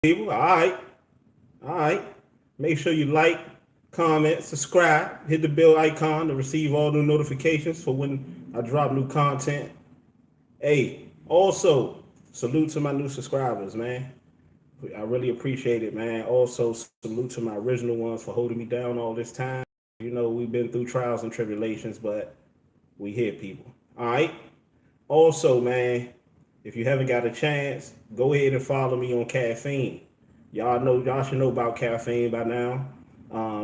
People, all right. Make sure you like, comment, subscribe, hit the bell icon to receive all new notifications for when I drop new content. Hey, also, salute to my new subscribers, man. I really appreciate it, man. Also, salute to my original ones for holding me down all this time. You know, we've been through trials and tribulations, but we here, people. All right. Also, man, if you haven't got a chance, go ahead and follow me on Caffeine. Y'all should know about Caffeine by now.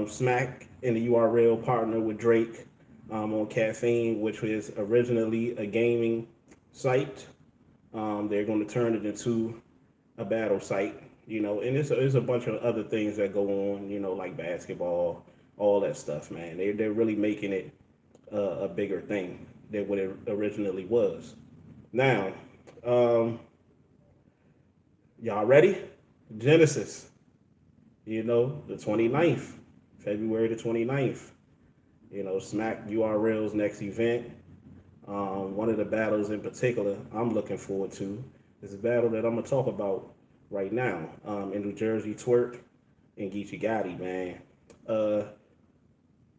Smack in the URL partner with Drake on Caffeine, which was originally a gaming site. They're going to turn it into a battle site, and there's a bunch of other things that go on, like basketball, all that stuff, man. They're really making it a bigger thing than what it originally was. Now, um, y'all ready? Genesis, the 29th, February the 29th. Smack URL's next event. One of the battles in particular I'm looking forward to is a battle that I'm going to talk about right now in New Jersey Twork and Geechi Gotti, man. Uh,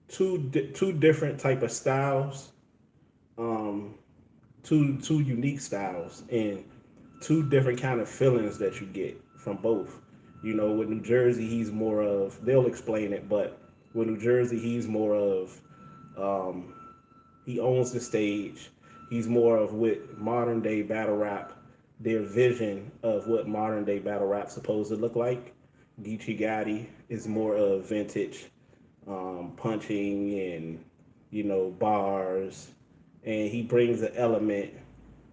two different type of styles, um, two unique styles, and two different kind of feelings that you get from both. With New Jersey, he's more of, they'll explain it, but with New Jersey, he's more of, um, he owns the stage. He's more of what modern day battle rap, their vision of what modern day battle rap supposed to look like. Geechi Gotti is more of vintage punching and bars, and he brings an element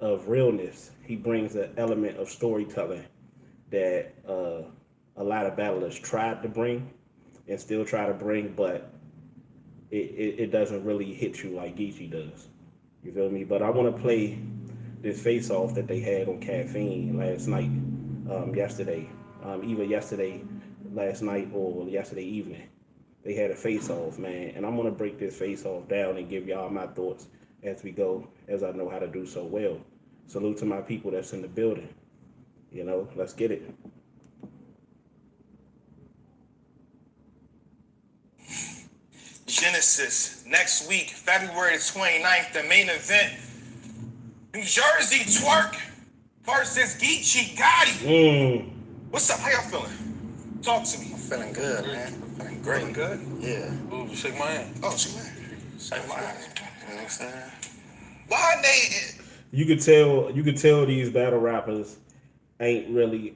of realness. He brings an element of storytelling that a lot of battlers tried to bring and still try to bring, but it doesn't really hit you like Geechee does. You feel me? But I want to play this face off that they had on Caffeine last night, yesterday, either yesterday, last night, or yesterday evening. They had a face off, man, and I'm gonna break this face off down and give y'all my thoughts as we go, as I know how to do so well. Salute to my people that's in the building. Let's get it. Genesis next week, February 29th, the main event. New Jersey Twork versus Geechi Gotti. Mm. What's up? How y'all feeling? Talk to me. I'm feeling good, man. I'm feeling great. Feeling good? Yeah. Ooh, shake my hand. Oh, shake my hand. Shake my hand. You know what I'm saying? Why they? You could tell these battle rappers ain't really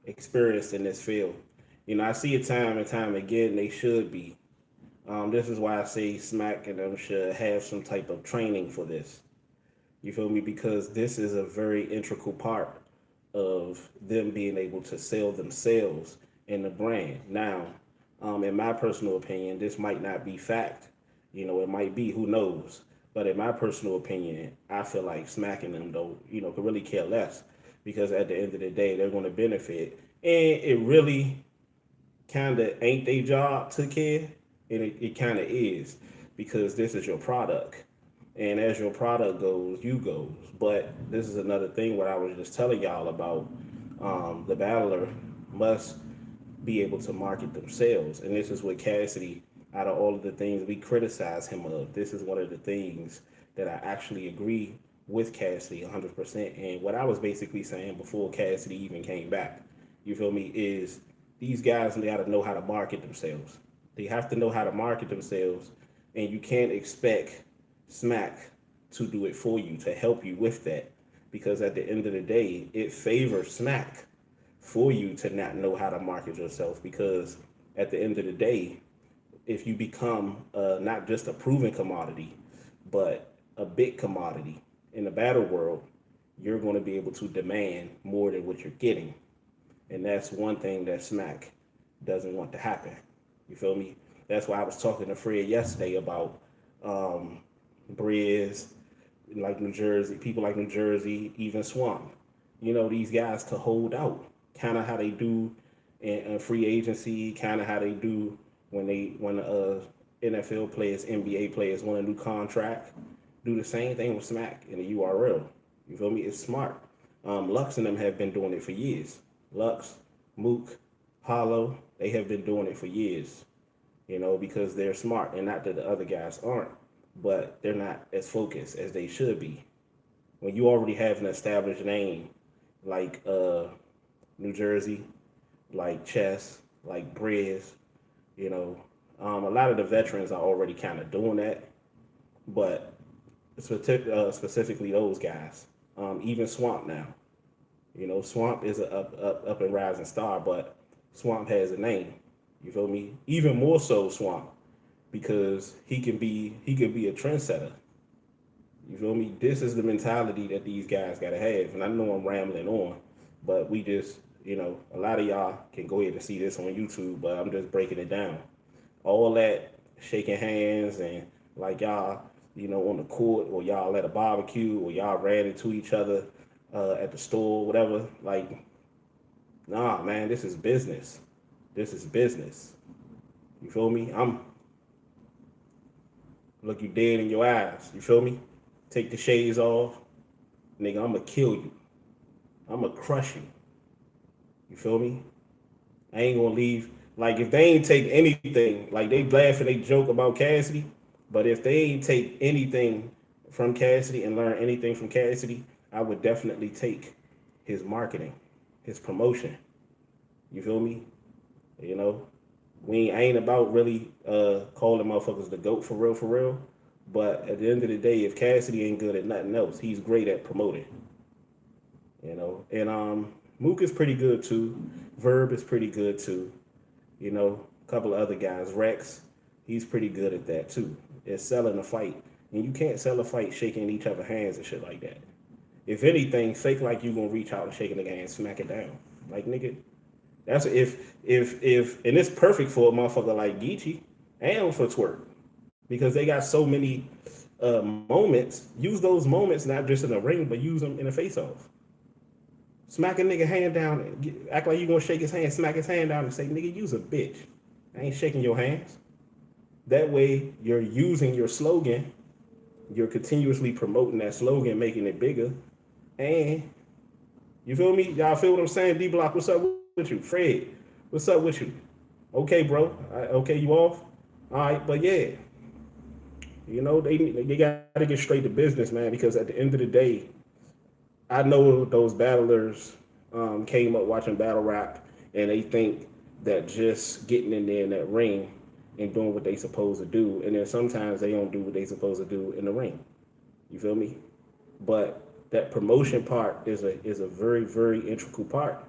experienced in this field. I see it time and time again. They should be. This is why I say Smack and them should have some type of training for this. You feel me? Because this is a very integral part of them being able to sell themselves and the brand. Now, in my personal opinion, this might not be fact. It might be, who knows? But in my personal opinion, I feel like smacking them, though, could really care less, because at the end of the day, they're going to benefit. And it really kind of ain't their job to care, and it kind of is, because this is your product. And as your product goes, you goes. But this is another thing what I was just telling y'all about. The battler must be able to market themselves. And this is what Cassidy, out of all of the things we criticize him of, this is one of the things that I actually agree with Cassidy 100%. And what I was basically saying before Cassidy even came back, you feel me, is these guys, they got to know how to market themselves. They have to know how to market themselves. And you can't expect Smack to do it for you, to help you with that. Because at the end of the day, it favors Smack for you to not know how to market yourself. Because at the end of the day, if you become not just a proven commodity, but a big commodity in the battle world, you're going to be able to demand more than what you're getting. And that's one thing that Smack doesn't want to happen. You feel me? That's why I was talking to Fred yesterday about Briz, like New Jersey, people like New Jersey, even Swamp. These guys to hold out, kind of how they do in free agency, kind of how they do when NFL players, NBA players want a new contract. Do the same thing with Smack in the URL. You feel me? It's smart. Lux and them have been doing it for years. Lux, Mook, Hollow, they have been doing it for years, because they're smart. And not that the other guys aren't, but they're not as focused as they should be. When you already have an established name like New Jersey, like Chess, like Briz, you know, a lot of the veterans are already kind of doing that, but specifically those guys. Even Swamp now. Swamp is a up and rising star, but Swamp has a name. You feel me? Even more so Swamp because he can be a trendsetter. You feel me? This is the mentality that these guys gotta have. And I know I'm rambling on, but we just, a lot of y'all can go ahead and see this on YouTube, but I'm just breaking it down. All that shaking hands and like y'all, on the court or y'all at a barbecue or y'all ran into each other at the store, whatever. Like, nah, man, this is business. This is business. You feel me? I'm look you dead in your eyes. You feel me? Take the shades off, nigga. I'ma kill you. I'ma crush you. You feel me? I ain't gonna leave. Like if they ain't take anything, like they laugh and they joke about Cassidy, but if they ain't take anything from Cassidy and learn anything from Cassidy, I would definitely take his marketing, his promotion. You feel me? You know, we ain't about really calling motherfuckers the goat for real, for real. But at the end of the day, if Cassidy ain't good at nothing else, he's great at promoting. And Mook is pretty good too. Verb is pretty good too. A couple of other guys. Rex, he's pretty good at that too. It's selling a fight. And you can't sell a fight shaking each other's hands and shit like that. If anything, fake like you gonna reach out and shake a nigga hand and smack it down. Like nigga, that's if and it's perfect for a motherfucker like Geechi and for Twork. Because they got so many moments. Use those moments not just in the ring, but use them in a face off. Smack a nigga hand down, act like you gonna shake his hand, smack his hand down and say, nigga, you's a bitch. I ain't shaking your hands. That way you're using your slogan, you're continuously promoting that slogan, making it bigger. And you feel me? Y'all feel what I'm saying? D Block, what's up with you? Fred, what's up with you? Okay, bro. Okay, you off? All right, but yeah. They gotta get straight to business, man, because at the end of the day, I know those battlers came up watching battle rap and they think that just getting in there in that ring and doing what they supposed to do, and then sometimes they don't do what they supposed to do in the ring. You feel me? But that promotion part is a very, very integral part.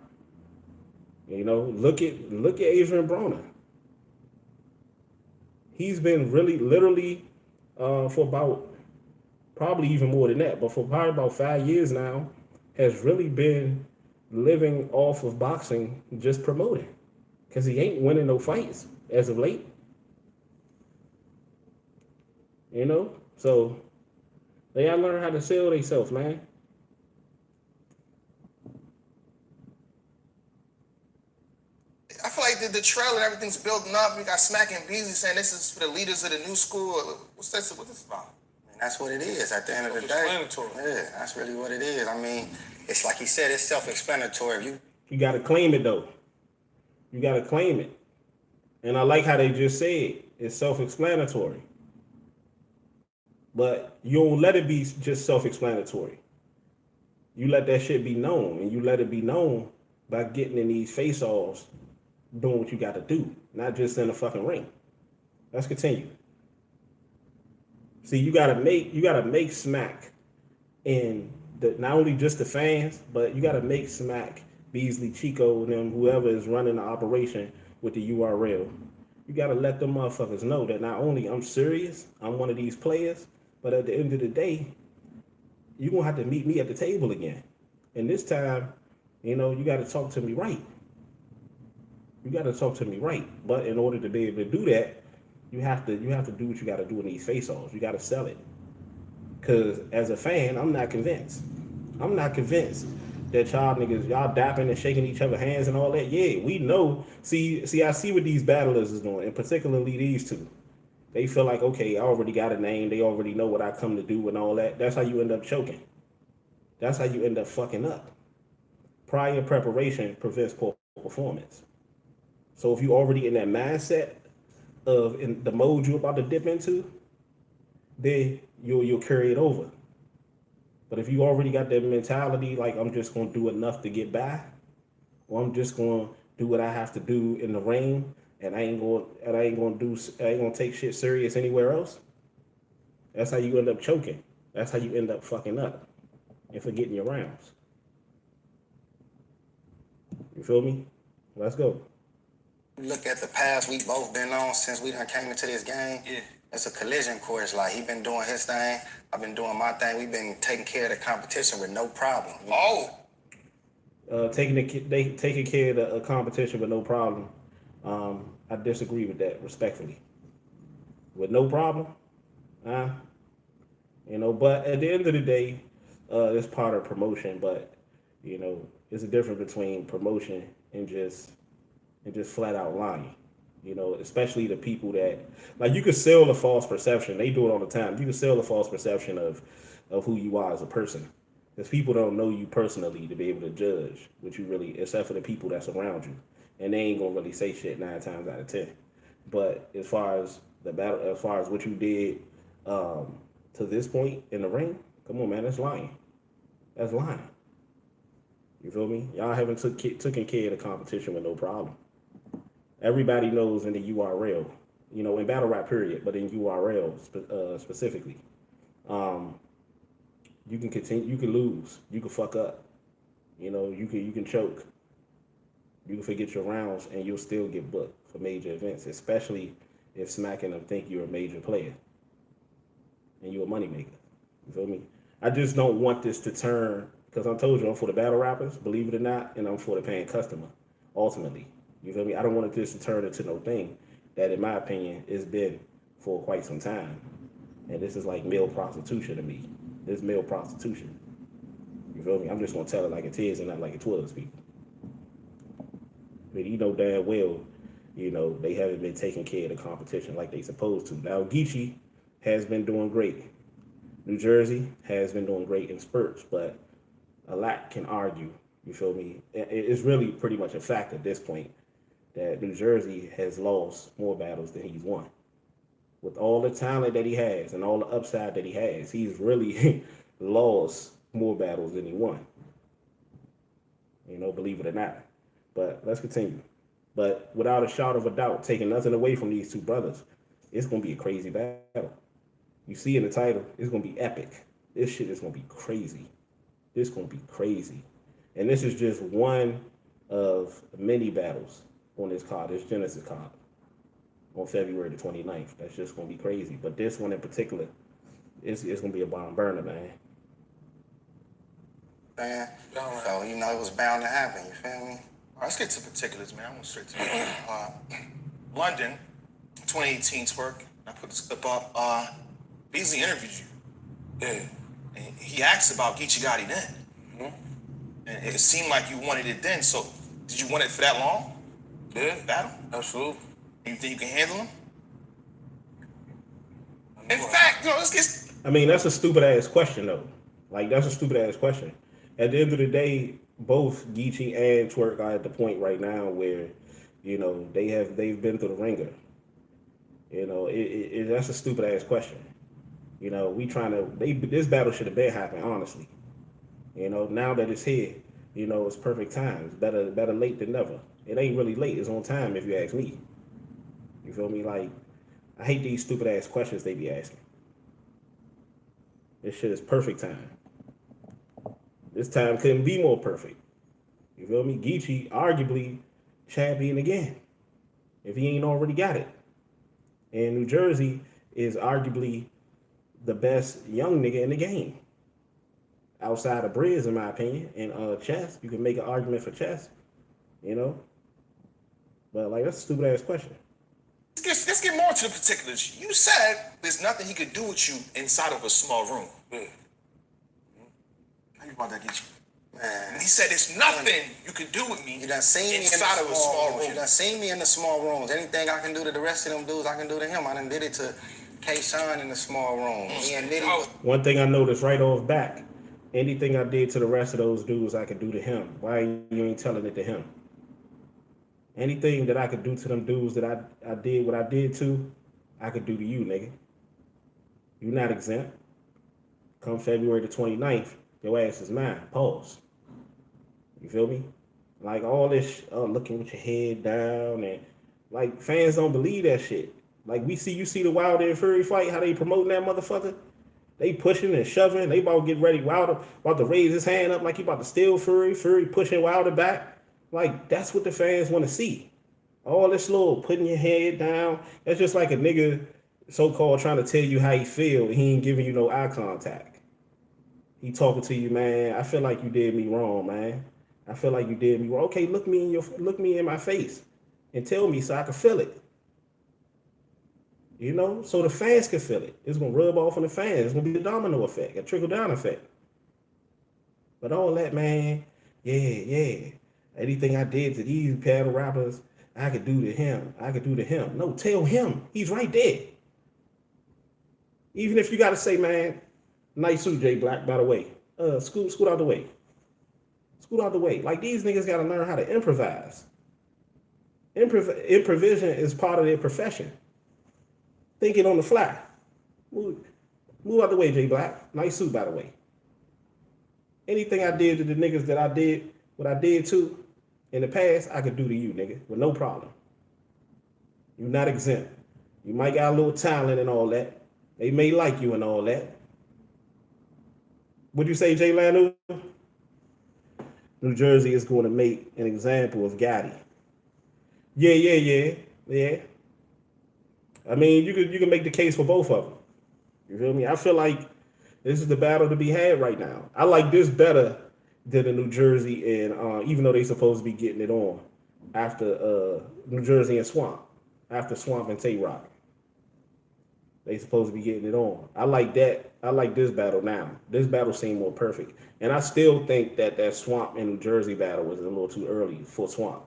Look at Adrian Broner. He's been really literally for about probably even more than that, but for probably about 5 years now, has really been living off of boxing, just promoting, because he ain't winning no fights as of late. So they gotta learn how to sell themselves, man. I feel like the trailer, everything's building up. We got Smack and Beasley saying this is for the leaders of the new school. What's this? What's this about? And that's what it is at the end of the day. Self-explanatory. Yeah, that's really what it is. I mean, it's like he said, it's self-explanatory. You gotta claim it though. You gotta claim it. And I like how they just said it's self-explanatory. But you don't let it be just self-explanatory. You let that shit be known, and you let it be known by getting in these face-offs, doing what you got to do, not just in the fucking ring. Let's continue. See, you gotta make Smack in the not only just the fans, but you gotta make Smack, Beasley, Chico, and them whoever is running the operation with the URL. You gotta let them motherfuckers know that not only I'm serious, I'm one of these players, but at the end of the day, you're gonna have to meet me at the table again. And this time, you gotta talk to me right. You gotta talk to me right. But in order to be able to do that, you have to do what you gotta do in these face-offs. You gotta sell it. Cause as a fan, I'm not convinced. I'm not convinced that y'all niggas, y'all dapping and shaking each other hands and all that. Yeah, we know. See, I see what these battlers is doing, and particularly these two. They feel like, okay, I already got a name. They already know what I come to do and all that. That's how you end up choking. That's how you end up fucking up. Prior preparation prevents poor performance. So if you already in that mindset of in the mode you're about to dip into, then you'll carry it over. But if you already got that mentality, like I'm just gonna do enough to get by, or I'm just gonna do what I have to do in the ring, and I ain't gonna take shit serious anywhere else. That's how you end up choking. That's how you end up fucking up and forgetting your rounds. You feel me? Let's go. Look at the path we both been on since we done came into this game. Yeah. It's a collision course. Like, he been doing his thing, I've been doing my thing. We've been taking care of the competition with no problem. Oh. Taking care of the competition with no problem. I disagree with that respectfully. With no problem, But at the end of the day, it's part of promotion. But it's a difference between promotion and just flat out lying. Especially the people that like you can sell a false perception. They do it all the time. You can sell a false perception of who you are as a person. Because people don't know you personally to be able to judge what you really, except for the people that's around you, and they ain't gonna really say shit 9 times out of 10. But as far as the battle, as far as what you did to this point in the ring, come on, man, that's lying. That's lying. You feel me? Y'all haven't taken care of the competition with no problem. Everybody knows in the URL, in battle rap period, but in URL specifically, you can continue, you can lose, you can fuck up, you can choke, you can forget your rounds, and you'll still get booked for major events, especially if smacking them think you're a major player and you're a moneymaker. You feel me? I just don't want this to turn, because I told you I'm for the battle rappers, believe it or not, and I'm for the paying customer, ultimately. You feel me? I don't want this to turn into no thing that, in my opinion, has been for quite some time. And this is like male prostitution to me. This is male prostitution. You feel me? I'm just gonna tell it like it is and not like it was, people. But damn well, they haven't been taking care of the competition like they supposed to. Now Geechi has been doing great. New Jersey has been doing great in spurts, but a lot can argue. You feel me? It's really pretty much a fact at this point that New Jersey has lost more battles than he's won. With all the talent that he has and all the upside that he has, he's really lost more battles than he won. Believe it or not. But let's continue. But without a shadow of a doubt, taking nothing away from these two brothers, it's going to be a crazy battle. You see in the title, it's going to be epic. This shit is going to be crazy. This is going to be crazy. And this is just one of many battles on this card, this Genesis card, on February the 29th. That's just going to be crazy. But this one in particular, it's going to be a bomb burner, man. Man, so, it was bound to happen, you feel me? All right, let's get to particulars, man. I want straight to London, 2018 twerk. I put this clip up. Beasley interviewed you. Yeah. And he asked about Geechi Gotti then. Mm-hmm. And it seemed like you wanted it then. So did you want it for that long? Yeah. Battle? Absolutely. You think you can handle him? In fact, let's get... I mean, that's a stupid ass question, though. Like, that's a stupid ass question. At the end of the day, both Geechi and Twork are at the point right now where, they've been through the ringer. That's a stupid ass question. This battle should have been happening, honestly. Now that it's here, it's perfect time. It's better late than never. It ain't really late. It's on time, if you ask me. You feel me? Like, I hate these stupid ass questions they be asking. This shit is perfect time. This time couldn't be more perfect. You feel me? Geechi, arguably, champion again, if he ain't already got it. And New Jersey is arguably the best young nigga in the game. Outside of Briz, in my opinion, and Chess. You can make an argument for Chess, But, like, that's a stupid ass question. Let's get more to the particulars. You said there's nothing he could do with you inside of a small room. Yeah. How you about that, Geechi? Man. He said there's nothing you could do with me You done seen me inside in the of a small room. You done seen me in the small rooms. Anything I can do to the rest of them dudes, I can do to him. I done did it to K.O.T.D in the small room. Me and Nitty. One thing I noticed right off back, anything I did to the rest of those dudes, I could do to him. Why you ain't telling it to him? Anything that I could do to them dudes that I did what I did to, I could do to you, nigga. You're not exempt. Come February the 29th, your ass is mine. Pause. You feel me? Like all this looking with your head down and like fans don't believe that shit. Like you see the Wilder and Fury fight, how they promoting that motherfucker? They pushing and shoving. They about to get ready. Wilder about to raise his hand up like he about to steal Fury. Fury pushing Wilder back. Like that's what the fans want to see. All this little putting your head down. That's just like a nigga so-called trying to tell you how he feel. He ain't giving you no eye contact. He talking to you, man. I feel like you did me wrong, man. I feel like you did me wrong. Okay, look me in my face and tell me so I can feel it. You know, so the fans can feel it. It's gonna rub off on the fans. It's gonna be a domino effect, a trickle down effect. But all that, man, yeah. Anything I did to these battle rappers, I could do to him. I could do to him. No, tell him. He's right there. Even if you gotta say, man, nice suit, J Black, by the way. Scoot out the way. Scoot out the way. Like these niggas gotta learn how to improvise. Improvisation is part of their profession. Thinking on the fly. Move out the way, J Black. Nice suit, by the way. Anything I did to the niggas that I did, what I did to in the past, I could do to you, nigga, with no problem. You're not exempt. You might got a little talent and all that. They may like you and all that. What'd you say, Jay Lanu? New Jersey is going to make an example of Gotti. Yeah. I mean, you can make the case for both of them. You feel me? I feel like this is the battle to be had right now. I like this better than the New Jersey and even though they supposed to be getting it on after New Jersey and Swamp, after Swamp and Tay Rock. They supposed to be getting it on. I like that. I like this battle now. This battle seemed more perfect. And I still think that Swamp and New Jersey battle was a little too early for Swamp.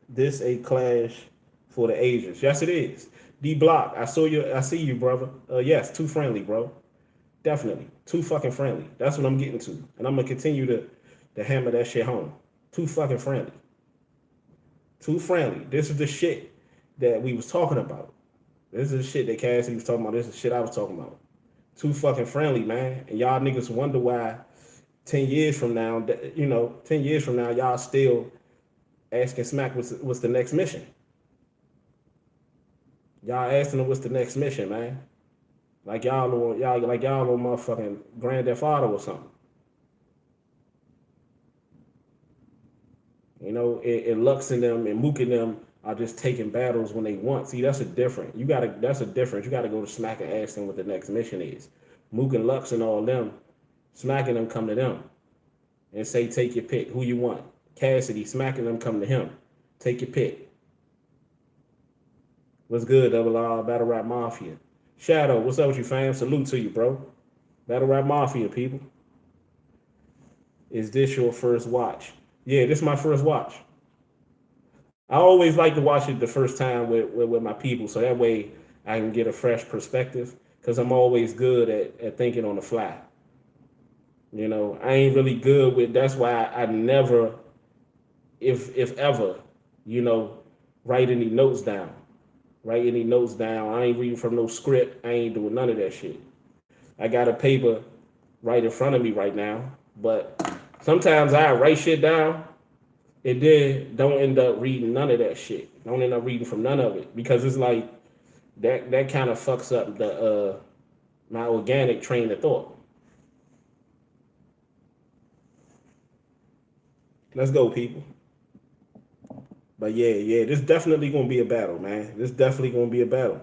This a clash for the Asians. Yes, it is. D Block, I see you, brother. Yes, too friendly, bro. Definitely. Too fucking friendly. That's what I'm getting to. And I'm gonna continue to hammer that shit home. Too fucking friendly. Too friendly. This is the shit that we was talking about. This is the shit that Cassie was talking about. This is the shit I was talking about. Too fucking friendly, man. And y'all niggas wonder why 10 years from now, 10 years from now, y'all still asking Smack what's the next mission. Y'all asking him what's the next mission, man. Like y'all on motherfucking Grand Theft Auto or something. You know, and Lux and them and Mook and them are just taking battles when they want. See, that's a difference. You gotta go to Smack and ask them what the next mission is. Mook and Lux and all them, smacking them come to them and say, take your pick. Who you want? Cassidy, smacking them come to him. Take your pick. What's good, Double R, Battle Rap Mafia? Shadow, what's up with you, fam? Salute to you, bro. Battle Rap Mafia, people. Is this your first watch? Yeah, this is my first watch. I always like to watch it the first time with my people, so that way I can get a fresh perspective, because I'm always good at thinking on the fly. You know, I ain't really good with, that's why I never, if ever, write any notes down. Write any notes down. I ain't reading from no script. I ain't doing none of that shit. I got a paper right in front of me right now, but sometimes I write shit down and then don't end up reading none of that shit. Don't end up reading from none of it, because it's like that kind of fucks up the my organic train of thought. Let's go, people. But yeah, this definitely gonna be a battle, man. This definitely gonna be a battle.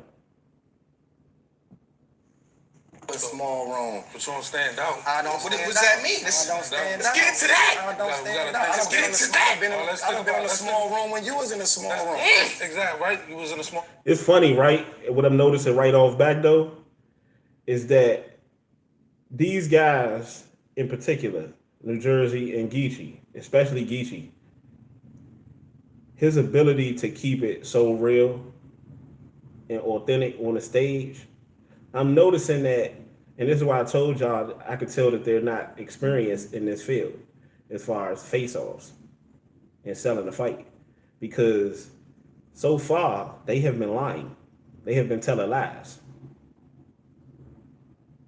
A small room. But you don't stand out. I don't What stand does out. that mean? I don't stand Let's out. get into that. I don't stand out. Let's get into that. I've been in a small room when you was in a small room. Exactly, right? You was in a small. It's funny, right? What I'm noticing right off back though is that these guys in particular, New Jersey and Geechi, especially Geechi, his ability to keep it so real and authentic on the stage, I'm noticing that, and this is why I told y'all I could tell that they're not experienced in this field. as far as face-offs and selling the fight, because so far they have been lying. They have been telling lies.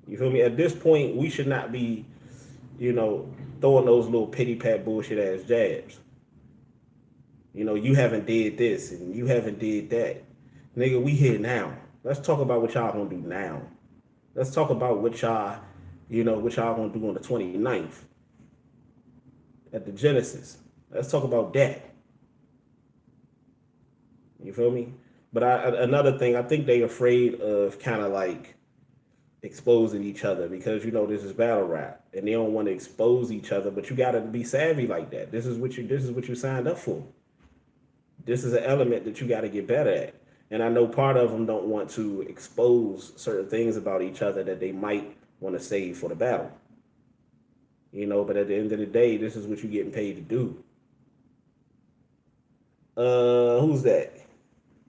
You feel me? At this point, we should not be, throwing those little pity pat bullshit ass jabs. You haven't did this and you haven't did that. Nigga, we here now. Let's talk about what y'all gonna do now. Let's talk about what y'all gonna do on the 29th at the Genesis. Let's talk about that. You feel me? But another thing, I think they afraid of kind of like exposing each other, because this is battle rap and they don't want to expose each other. But you gotta be savvy like that. This is what you signed up for. This is an element that you got to get better at. And I know part of them don't want to expose certain things about each other that they might want to save for the battle. But at the end of the day, this is what you're getting paid to do. Who's that?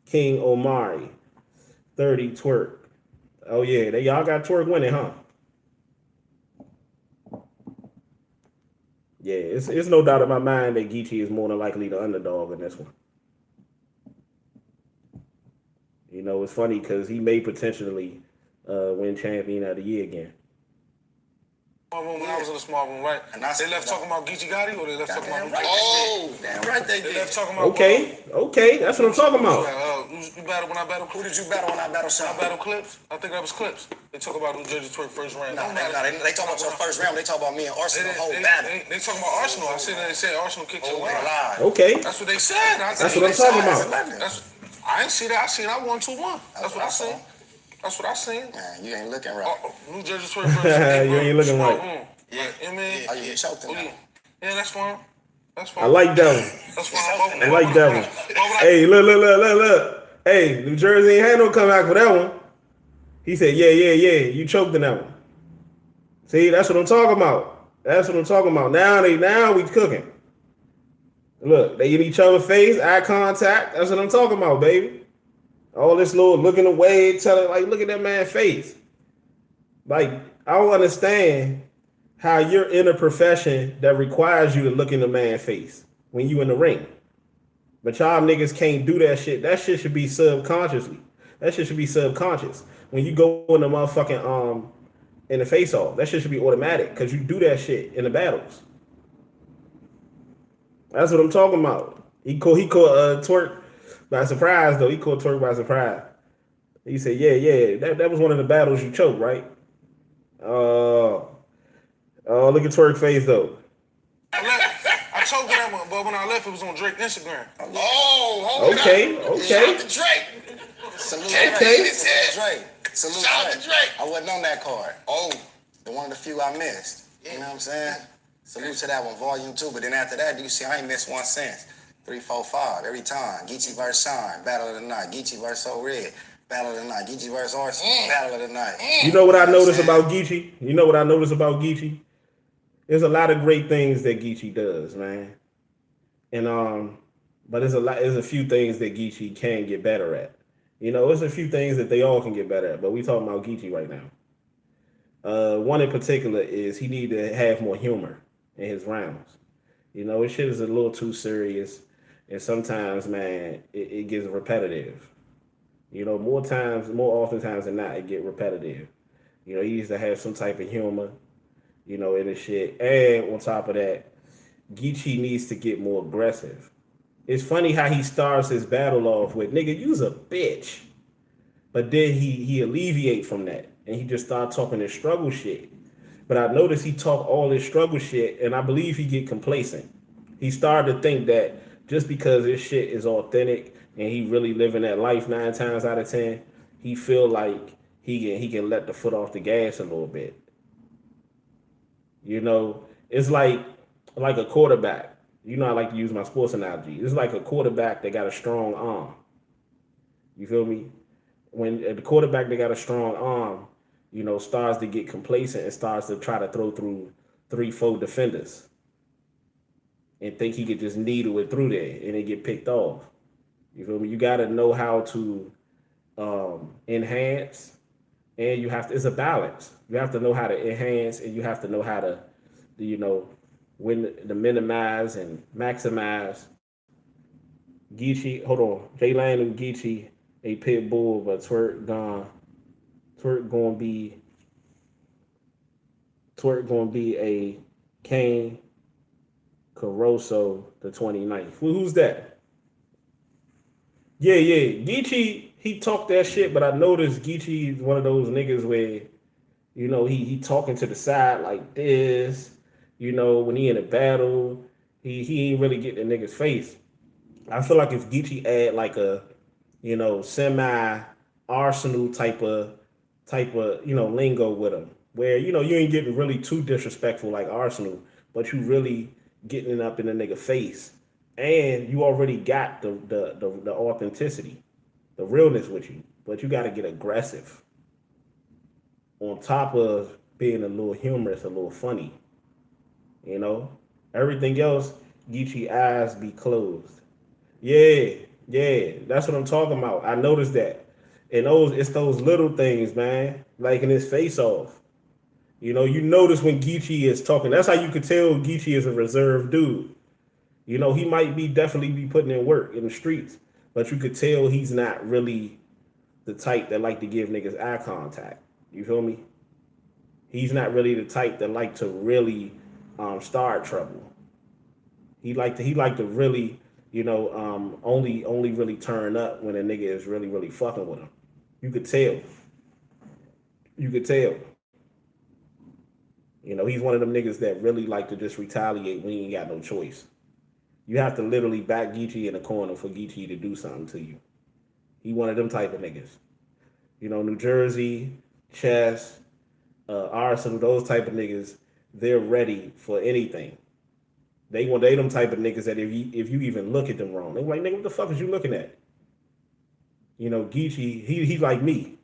King Omari, 30 Twork. Oh yeah, y'all got Twork winning, huh? Yeah, it's no doubt in my mind that Geechi is more than likely the underdog in this one. It's funny because he may potentially win champion of the year again. Small room when I was in the small room, right? And they left talking about Geechi Gotti, or they left talking about damn right they did. They left talking about Okay, that's what I'm talking about. You battle when I battle. Who did you battle when I battle Sean? I battle Clips. I think that was Clips. They talk about New Jersey Twork first round. No, they talk about your first round. They talk about me and Arsenal the whole battle. They talking about Arsenal. I said they said Arsenal kicked your ass. Okay, That's what they said. that's what I'm talking about. I ain't see that. I won 2-1. That's what I seen. That's what I seen. Man, you ain't looking right. New Jersey Twork first. You ain't looking right. Yeah, I mean, Oh, you choked him. yeah, that's fine. That's fine. I like that one. That's fine. I like that one. Hey, look. Hey, New Jersey ain't had no comeback for that one. He said, yeah. You choked in that one. See, that's what I'm talking about. Now we cooking. Look, they in each other's face, eye contact. That's what I'm talking about, baby. All this little looking away, telling like, look at that man's face. Like, I don't understand how you're in a profession that requires you to look in the man's face when you in the ring. But y'all niggas can't do that shit. That shit should be subconsciously. That shit should be subconscious. When you go in the motherfucking in the face off, that shit should be automatic because you do that shit in the battles. That's what I'm talking about. He caught Twork by surprise though. He caught Twork by surprise. He said, yeah. That was one of the battles you choked, right? Oh, look at Twork face though. I choked that one, but when I left, it was on Drake's Instagram. Okay. Shout out to Drake. Salute Drake. Salute Drake. I wasn't on that card. The one of the few I missed. You know what I'm saying? Salute to that one, volume 2. But then after that, you see I ain't missed one since. 3, 4, 5 every time. Geechi versus Sean, battle of the night. Geechi versus So Red, battle of the night. Geechi versus Arsenal, battle of the night. You know what I noticed about Geechi? There's a lot of great things that Geechi does, man. And but there's a few things that Geechi can get better at. There's a few things that they all can get better at, but we talking about Geechi right now. One in particular is he need to have more humor in his rounds. His shit is a little too serious, and sometimes, man, it gets repetitive. More oftentimes than not, it get repetitive. He needs to have some type of humor, in his shit. And on top of that, Geechi needs to get more aggressive. It's funny how he starts his battle off with, nigga, you's a bitch. But then he alleviate from that, and he just start talking this struggle shit. But I noticed he talk all this struggle shit, and I believe he get complacent. He started to think that just because this shit is authentic and he really living that life 9 times out of 10, he feel like he can let the foot off the gas a little bit. It's like a quarterback. I like to use my sports analogy. It's like a quarterback that got a strong arm. You feel me? When the quarterback that got a strong arm, starts to get complacent and starts to try to throw through 3-4 defenders and think he could just needle it through there and it get picked off. You feel me? You got to know how to enhance, and it's a balance. You have to know how to enhance, and you have to know how to, when to minimize and maximize. Geechi, hold on. Jalen and Geechi, a pit bull, but Twerk gone. Twerk gonna be Twerk gonna be a Kane Caruso the 29th. Who's that? Yeah. Geechi, he talked that shit, but I noticed Geechi is one of those niggas where, he talking to the side like this. When he in a battle, he ain't really getting the nigga's face. I feel like if Geechi add like a, semi Arsenal type of lingo with him, where you ain't getting really too disrespectful like Arsenal, but you really getting it up in the nigga face, and you already got the authenticity, the realness with you, but you got to get aggressive on top of being a little humorous, a little funny. Everything else, Geechi eyes be closed. Yeah, that's what I'm talking about. I noticed that. And it's those little things, man. Like in his face off. You notice when Geechi is talking. That's how you could tell Geechi is a reserved dude. He might definitely be putting in work in the streets, but you could tell he's not really the type that like to give niggas eye contact. You feel me? He's not really the type that like to really start trouble. He like to really, only really turn up when a nigga is really, really fucking with him. You could tell. You could tell. He's one of them niggas that really like to just retaliate when he ain't got no choice. You have to literally back Geechi in the corner for Geechi to do something to you. He one of them type of niggas. New Jersey, Chess, Arsenal, those type of niggas, they're ready for anything. They them type of niggas that if you even look at them wrong, they're like, nigga, what the fuck is you looking at? Geechi, he like me.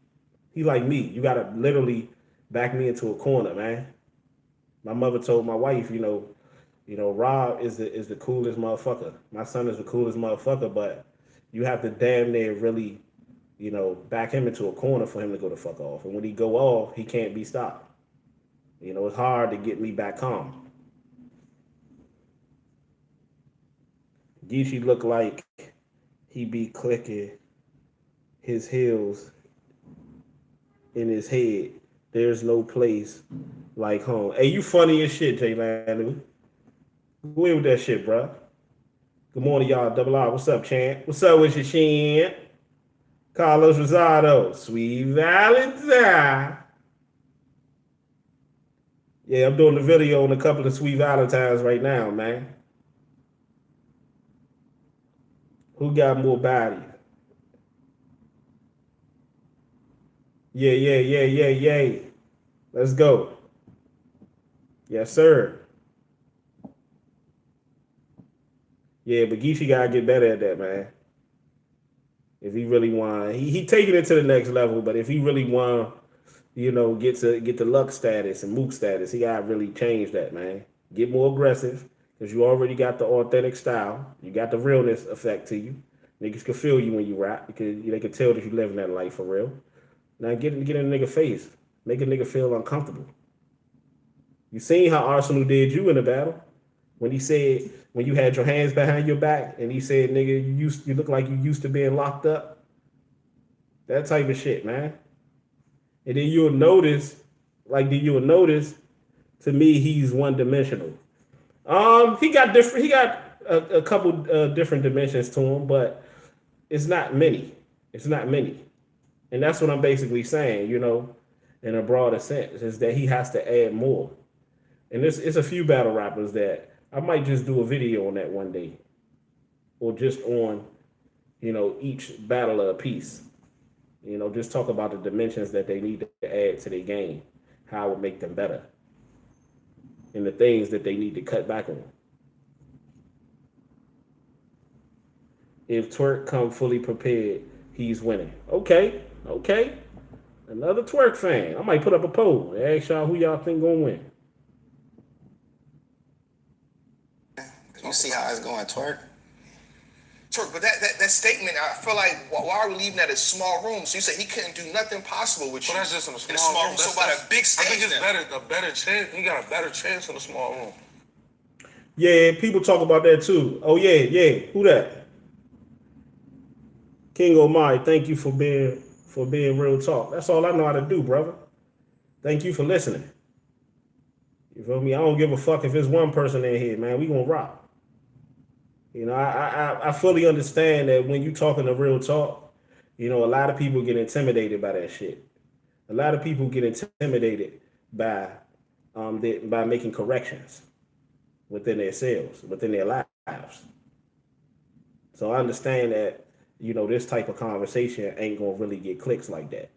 He like me. You gotta literally back me into a corner, man. My mother told my wife, Rob is the coolest motherfucker. My son is the coolest motherfucker, but you have to damn near really, back him into a corner for him to go the fuck off. And when he go off, he can't be stopped. It's hard to get me back calm. Geechi look like he be clicking his heels in his head. There's no place like home. Hey, you funny as shit, Jay Lanu. Go in with that shit, bro. Good morning, y'all. Double R. What's up, champ? What's up with your champ? Carlos Rosado. Sweet Valentine. Yeah, I'm doing the video on a couple of Sweet Valentines right now, man. Who got more body? Yeah. Let's go. Yes, sir. Yeah, but Geechi gotta get better at that, man. If he really want, he taking it to the next level. But if he really want, get the luck status and mook status, he gotta really change that, man. Get more aggressive because you already got the authentic style. You got the realness effect to you. Niggas can feel you when you rap because they can tell that you living that life for real. Now get in a nigga face, make a nigga feel uncomfortable. You seen how Arsenal did you in the battle when he said when you had your hands behind your back and he said, "Nigga, you look like you used to being locked up." That type of shit, man. And then you'll notice, to me, he's one dimensional. He got different. He got a couple different dimensions to him, but it's not many. And that's what I'm basically saying, in a broader sense, is that he has to add more. And it's a few battle rappers that I might just do a video on that one day, or just on, each battle of a piece. Just talk about the dimensions that they need to add to their game, how it would make them better, and the things that they need to cut back on. If Twerk come fully prepared, he's winning. Okay. Another Twerk fan. I might put up a poll and ask y'all who y'all think gonna win. You see how it's going, Twerk? Twerk, but that statement, I feel like, why are we leaving that in small room? So you say he couldn't do nothing possible with you. Well, that's just in a small room. So about a big stage. I think it's a better chance. He got a better chance in a small room. Yeah, people talk about that too. Oh yeah. Who that? King Omari, thank you for being real talk. That's all I know how to do, brother. Thank you for listening. You feel me? I don't give a fuck if it's one person in here, man. We gonna rock. You know, I fully understand that when you talking to real talk, you know, a lot of people get intimidated by that shit. A lot of people get intimidated by by making corrections within themselves, within their lives. So I understand that, you know, this type of conversation ain't gonna really get clicks like that.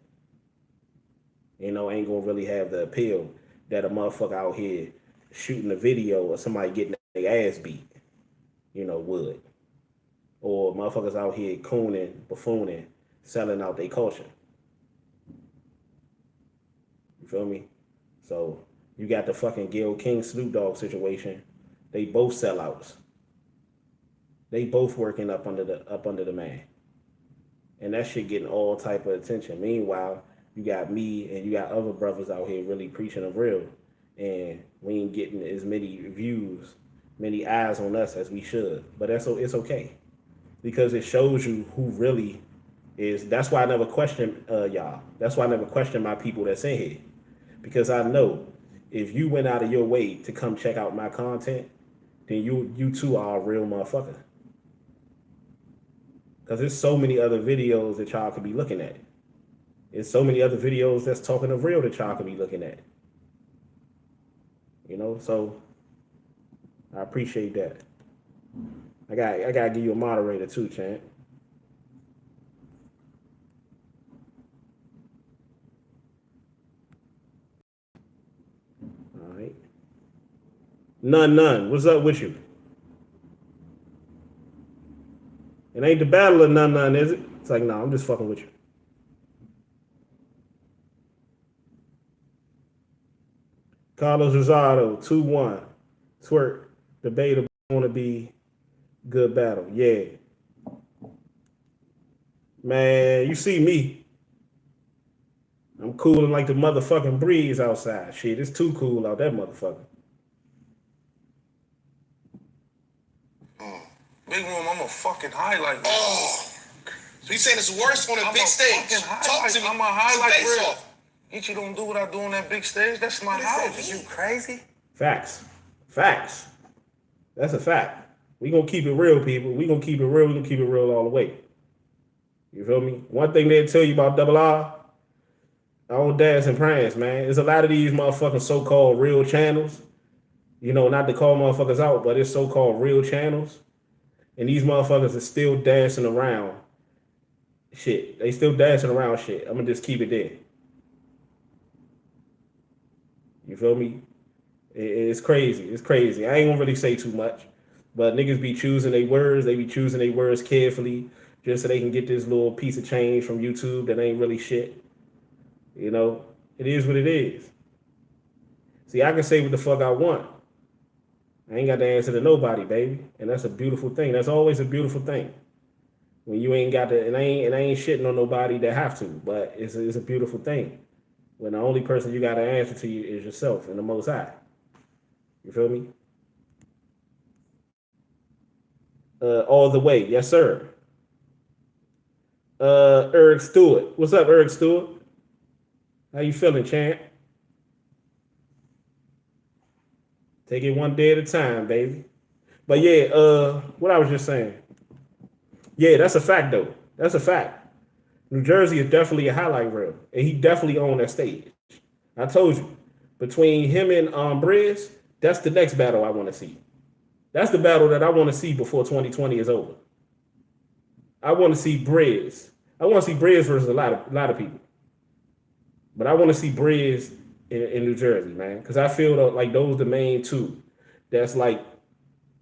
You know, ain't gonna really have the appeal that a motherfucker out here shooting a video of somebody getting their ass beat, you know, would. Or motherfuckers out here cooning, buffooning, selling out their culture. You feel me? So you got the fucking Gil King Snoop Dogg situation. They both sellouts. They both working up under the man. And that shit getting all type of attention. Meanwhile, you got me and you got other brothers out here really preaching of real. And we ain't getting as many views, many eyes on us as we should. But it's okay. Because it shows you who really is. That's why I never question y'all. That's why I never question my people that's in here. Because I know if you went out of your way to come check out my content, then you too are a real motherfucker. Because there's so many other videos that y'all could be looking at. There's so many other videos that's talking of real that y'all could be looking at. You know, so I appreciate that. I gotta give you a moderator too, champ. All right. None. What's up with you? It ain't the battle of none, is it? It's like, no, I'm just fucking with you. Carlos Rosado, 2-1. Twerk, debatable, want to be good battle. Yeah. Man, you see me. I'm cooling like the motherfucking breeze outside. Shit, it's too cool out that motherfucker. Big Room, I'm a fucking highlight. Oh, so you saying it's worse on a big stage? Talk to me. I'm a highlight reel. Geechi don't do what I do on that big stage. That's my house. Is you crazy? Facts. That's a fact. We gonna keep it real, people. We gonna keep it real all the way. You feel me? One thing they'll tell you about Double R, I don't dance and prance, man. There's a lot of these motherfucking so-called real channels. You know, not to call motherfuckers out, but it's so-called real channels. And these motherfuckers are still dancing around shit. They still dancing around shit. I'm gonna just keep it there. You feel me? It's crazy. It's crazy. I ain't gonna really say too much. But niggas be choosing their words. They be choosing their words carefully just so they can get this little piece of change from YouTube that ain't really shit. You know? It is what it is. See, I can say what the fuck I want. I ain't got to answer to nobody, baby. And that's a beautiful thing. That's always a beautiful thing. When you ain't got to, and I ain't shitting on nobody that have to, but it's a beautiful thing. When the only person you got to answer to you is yourself and the Most High. You feel me? All the way. Yes, sir. Eric Stewart. What's up, Eric Stewart? How you feeling, champ? Take it one day at a time, baby. But yeah, what I was just saying. Yeah, that's a fact, though. That's a fact. New Jersey is definitely a highlight reel, and he definitely owned that stage. I told you, between him and Briz, that's the next battle I want to see. That's the battle that I want to see before 2020 is over. I want to see Briz. I want to see Briz versus a lot of people. But I want to see Briz in New Jersey, man, because I feel like those the main two. That's like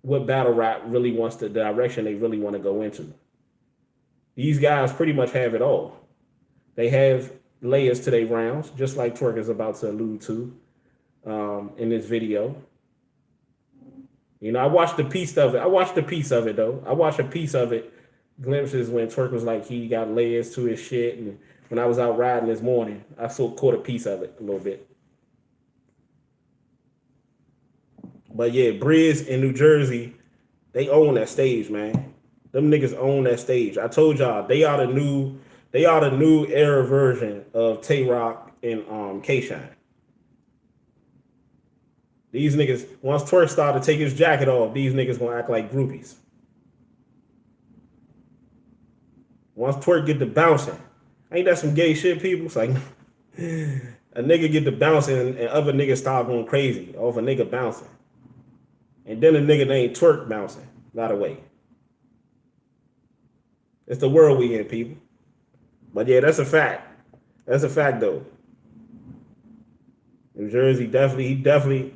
what battle rap really wants the direction they really want to go into. These guys pretty much have it all. They have layers to their rounds, just like Twork is about to allude to in this video. You know, I watched a piece of it. Though. I watched a piece of it, glimpses when Twork was like he got layers to his shit. And when I was out riding this morning, I caught a piece of it a little bit. But yeah, Briz in New Jersey, they own that stage, man. Them niggas own that stage. I told y'all they are the new era version of Tay Rock and K Shine. These niggas, once Twerk started to take his jacket off, these niggas gonna act like groupies. Once Twerk get to bouncing, ain't that some gay shit, people? It's like a nigga get to bouncing and other niggas start going crazy off a nigga bouncing. And then a nigga named Twerk bouncing, by the way. It's the world we in, people. But yeah, that's a fact. That's a fact, though. New Jersey he definitely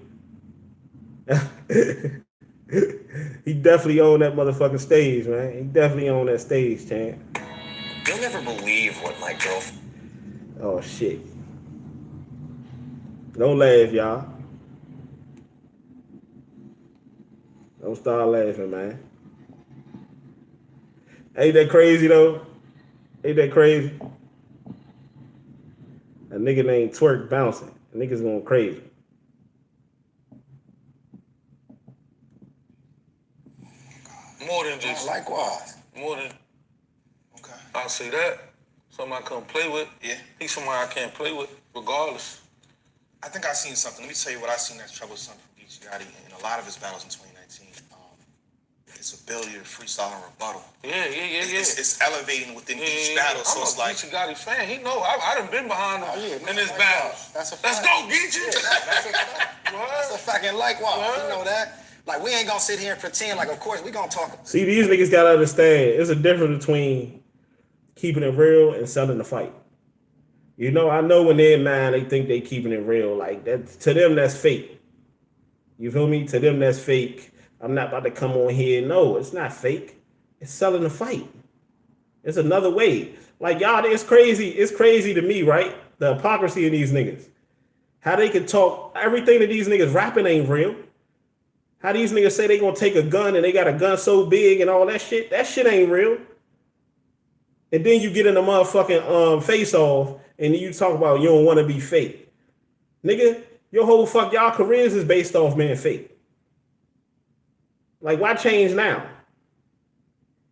he definitely owned that motherfucking stage, man. He definitely owned that stage, champ. You'll never believe what my girlfriend... Oh, shit. Don't laugh, y'all. Don't start laughing, man. Ain't that crazy, though? Ain't that crazy? A nigga named Twerk bouncing. A nigga's going crazy. More than just... Likewise. More than... Okay. I'll say that. Somebody I come play with. Yeah. He's somebody I can't play with, regardless. I think I've seen something. Let me tell you what I've seen that's troublesome from Geechi Gotti in a lot of his battles in 2019. His ability to freestyle and rebuttal. Yeah. It's elevating within each battle. So it's like... I'm a Geechi Gotti fan. He know. I done been behind him in his battles. That's a Let's fact. go, Geechi. Yeah, that's a fact. That's a fucking likewise. You know that? Like, we ain't gonna sit here and pretend like, of course, we gonna talk. See, these niggas gotta understand, there's a difference between keeping it real and selling the fight. You know, I know when they're in mind, they think they keeping it real. Like, that, to them, that's fake. You feel me? To them, that's fake. I'm not about to come on here. No, it's not fake. It's selling the fight. It's another way. Like, y'all, it's crazy. It's crazy to me, right? The hypocrisy of these niggas. How they can talk, everything that these niggas rapping ain't real. How these niggas say they gonna take a gun and they got a gun so big and all that shit. That shit ain't real. And then you get in a motherfucking face off and you talk about you don't want to be fake. Nigga, your whole y'all careers is based off being fake. Like, why change now?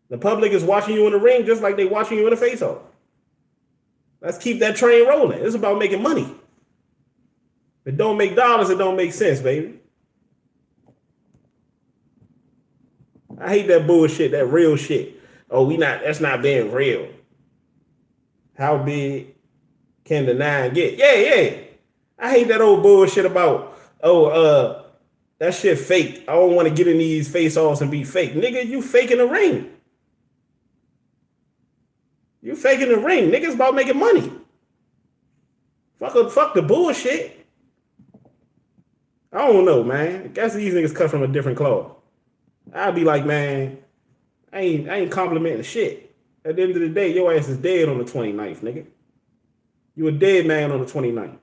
The public is watching you in the ring just like they watching you in the face off. Let's keep that train rolling. It's about making money. If it don't make dollars, it don't make sense, baby. I hate that bullshit, that real shit. Oh, that's not being real. How big can the 9 get? Yeah. I hate that old bullshit about, that shit fake. I don't want to get in these face-offs and be fake. Nigga, you faking the ring. You faking the ring. Niggas about making money. Fuck the bullshit. I don't know, man. I guess these niggas cut from a different cloth. I'd be like, man, I ain't complimenting shit. At the end of the day, your ass is dead on the 29th, nigga. You a dead man on the 29th.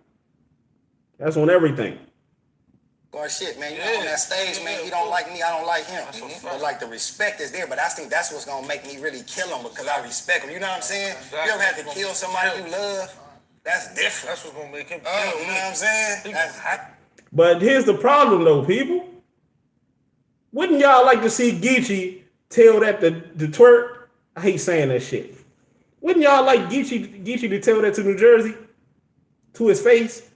That's on everything. Or shit, man, you know, on that stage, man, he don't like me, I don't like him. But like the respect is there, but I think that's what's gonna make me really kill him because I respect him. You know what I'm saying? Exactly. You ever have to kill somebody you love? That's different. That's what's gonna make him kill. You know what I'm saying? But here's the problem though, people. Wouldn't y'all like to see Geechi tell that to Twerk? I hate saying that shit. Wouldn't y'all like Geechi to tell that to New Jersey? To his face?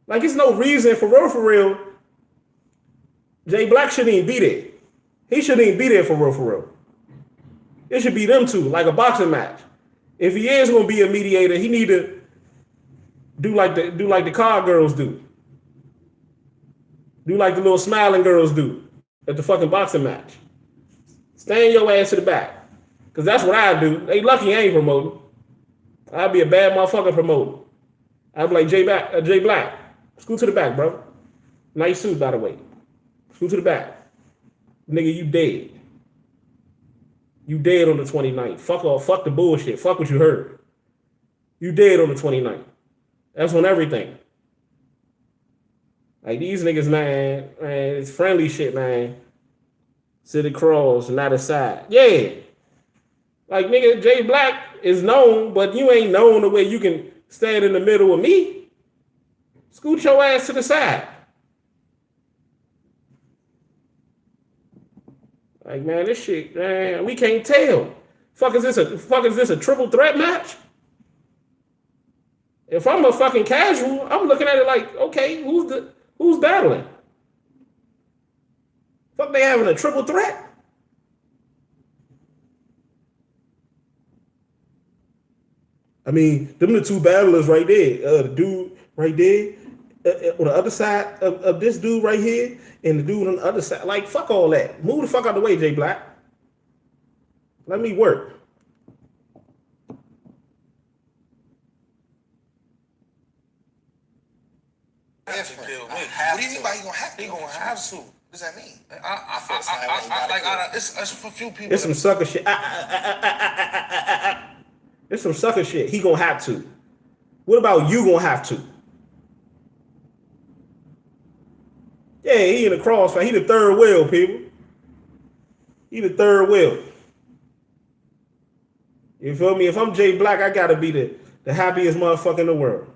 Like, it's no reason for real. Jay Black shouldn't even be there. He shouldn't even be there for real. It should be them two, like a boxing match. If he is gonna be a mediator, he need to do like the card girls do. Do like the little smiling girls do at the fucking boxing match. Stand your ass to the back. Because that's what I do. They lucky I ain't promoting. I'd be a bad motherfucker promoting. I'd be like, Jay Black, scoot to the back, bro. Nice suit, by the way. Scoot to the back. Nigga, you dead. You dead on the 29th. Fuck off. Fuck the bullshit. Fuck what you heard. You dead on the 29th. That's on everything. Like, these niggas, man, it's friendly shit, man. Sit across, not aside. Yeah. Like, nigga, Jay Black is known, but you ain't known the way you can stand in the middle of me. Scoot your ass to the side. Like, man, this shit, man, we can't tell. Fuck is this a triple threat match? If I'm a fucking casual, I'm looking at it like, okay, who's battling? Fuck, they having a triple threat? I mean, them the two battlers right there. The dude right there on the other side of this dude right here, and the dude on the other side. Like, fuck all that. Move the fuck out the way, Jay Black. Let me work. Different. What do you mean by he gonna have to? He gonna have to. What does that mean? It's for a few people. It's some sucker shit. It's some sucker shit. He gonna have to. What about you gonna have to? Yeah, he in the crossfire. He the third wheel, people. He the third wheel. You feel me? If I'm Jay Black, I gotta be the happiest motherfucker in the world.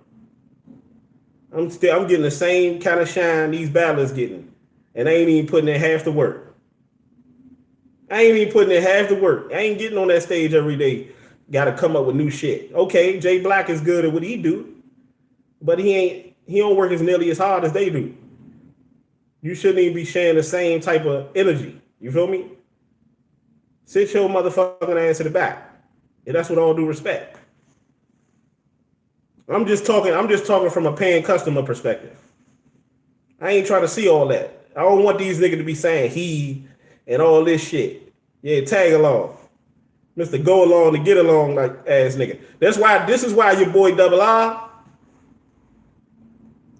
I'm getting the same kind of shine these battlers getting, and I ain't even putting in half the work. I ain't getting on that stage every day. Got to come up with new shit. Okay, Jay Black is good at what he do, but he don't work as nearly as hard as they do. You shouldn't even be sharing the same type of energy. You feel me? Sit your motherfucking ass to the back. And that's with all due respect. I'm just talking from a paying customer perspective. I ain't trying to see all that. I don't want these niggas to be saying he and all this shit. Yeah, tag along. Mr. Go along to get along like ass nigga. This is why your boy Double R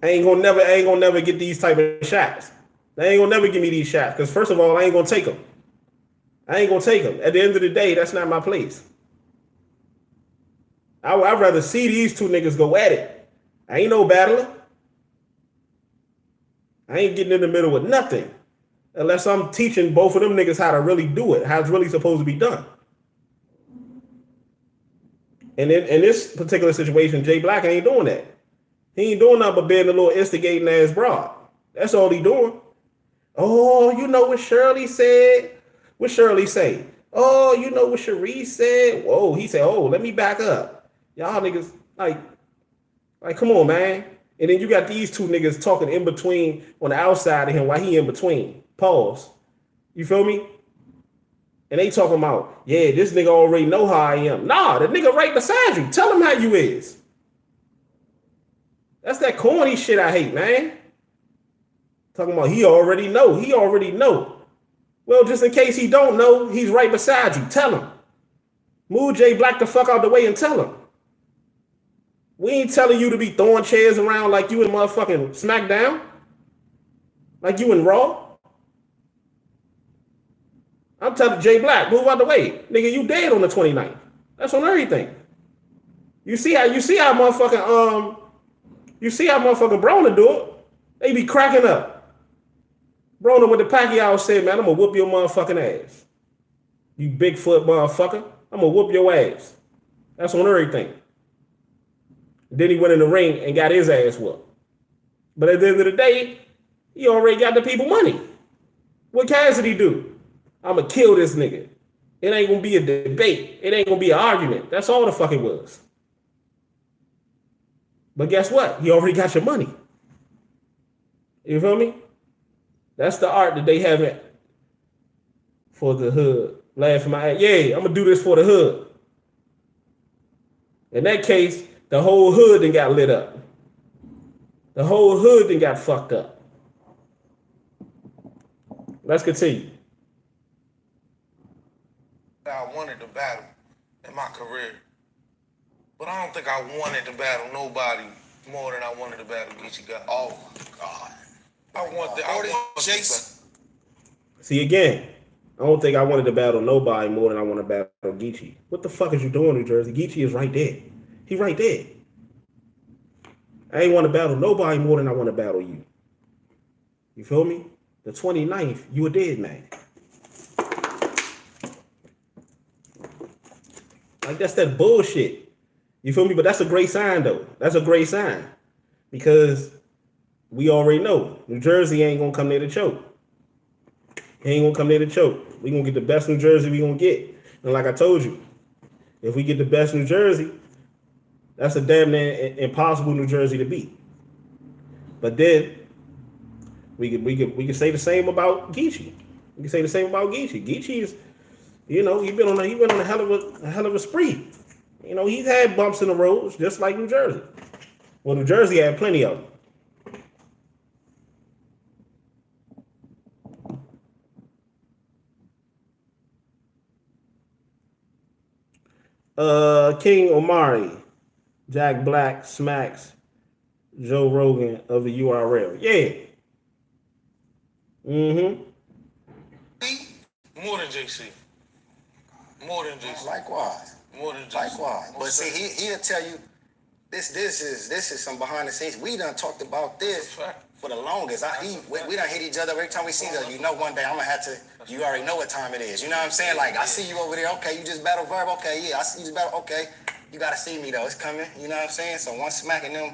ain't gonna never get these type of shots. They ain't gonna never give me these shots. Because first of all, I ain't gonna take them. At the end of the day, that's not my place. I'd rather see these two niggas go at it. I ain't no battler. I ain't getting in the middle with nothing. Unless I'm teaching both of them niggas how to really do it, how it's really supposed to be done. And in this particular situation, Jay Black ain't doing that. He ain't doing nothing but being a little instigating ass broad. That's all he doing. Oh, you know what Shirley said? What Shirley say? Oh, you know what Sharice said? Whoa, he said, oh, let me back up. Y'all niggas, like, come on, man. And then you got these two niggas talking in between on the outside of him while he in between. Pause. You feel me? And they talking about, yeah, this nigga already know how I am. Nah, the nigga right beside you. Tell him how you is. That's that corny shit I hate, man. Talking about he already know. Well, just in case he don't know, he's right beside you. Tell him. Move Jay Black the fuck out the way and tell him. We ain't telling you to be throwing chairs around like you in motherfucking SmackDown. Like you in Raw. I'm telling Jay Black, move out the way. Nigga, you dead on the 29th. That's on everything. You see how motherfucking Broner do it. They be cracking up. Broner with the Pacquiao said, man, I'm gonna whoop your motherfucking ass. You Bigfoot motherfucker. I'm gonna whoop your ass. That's on everything. Then he went in the ring and got his ass whooped. But at the end of the day, he already got the people money. What Cassidy do? I'm gonna kill this nigga. It ain't gonna be a debate. It ain't gonna be an argument. That's all the fuck it was. But guess what? He already got your money. You feel me? That's the art that they have it for the hood. Laugh in my ass. Yeah, I'm gonna do this for the hood. In that case, the whole hood then got lit up. The whole hood then got fucked up. Let's continue. I wanted to battle in my career, but I don't think I wanted to battle nobody more than I wanted to battle Geechi Gotti. Oh God. I want Jason. See again, I don't think I wanted to battle nobody more than I want to battle Geechi. What the fuck is you doing, New Jersey? Geechi is right there. He right there. I ain't want to battle nobody more than I want to battle you. You feel me? The 29th, you a dead man. Like, that's that bullshit. You feel me? But that's a great sign, though. That's a great sign. Because we already know New Jersey ain't going to come near the choke. He ain't gonna come there to choke. We gonna get the best New Jersey we gonna get. And like I told you, if we get the best New Jersey, that's a damn near impossible New Jersey to beat. But then we could say the same about Geechi. We can say the same about Geechi. Geechi is, he been on a hell of a spree. He's had bumps in the roads just like New Jersey. Well, New Jersey had plenty of them. King Omari, Jack Black smacks Joe Rogan of the URL. Yeah. Mm-hmm. More than JC. More than JC. Likewise. More than JC. Likewise. But see, he'll tell you this is some behind the scenes. We done talked about this for the longest. We done hit each other every time we see each other. One day I'm gonna have to. You already know what time it is. You know what I'm saying? Like I see you over there. Okay, you just battle Verb. Okay, yeah, I see you just battle. Okay, you gotta see me though. It's coming. You know what I'm saying? So once smacking them.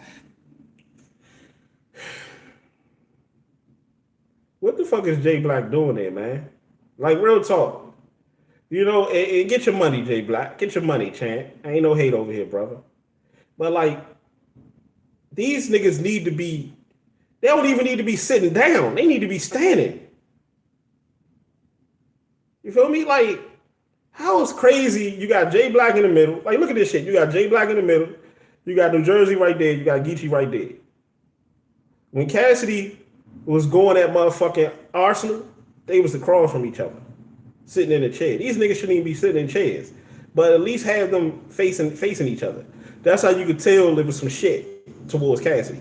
What the fuck is Jay Black doing there, man? Like real talk. And get your money, Jay Black. Get your money, champ. Ain't no hate over here, brother. But like, these niggas need to be. They don't even need to be sitting down. They need to be standing. You feel me? Like, how is crazy? You got Jay Black in the middle. Like, look at this shit. You got Jay Black in the middle. You got New Jersey right there. You got Geechi right there. When Cassidy was going at motherfucking Arsenal, they was across from each other, sitting in a chair. These niggas shouldn't even be sitting in chairs, but at least have them facing each other. That's how you could tell there was some shit towards Cassidy.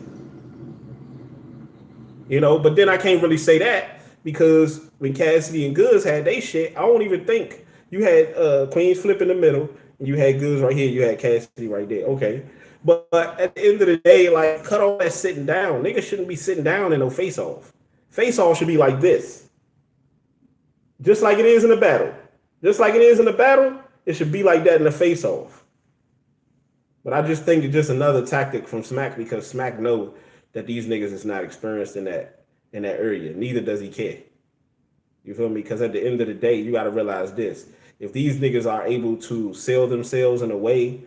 But then I can't really say that because when Cassidy and Goods had they shit, I don't even think you had Queens Flip in the middle and you had Goods right here, you had Cassidy right there. Okay. But at the end of the day, like, cut all that sitting down. Niggas shouldn't be sitting down in no face-off. Face-off should be like this. Just like it is in a battle. Just like it is in a battle, it should be like that in a face-off. But I just think it's just another tactic from Smack because Smack know that these niggas is not experienced in that area. Neither does he care. You feel me? Because at the end of the day, you got to realize this. If these niggas are able to sell themselves in a way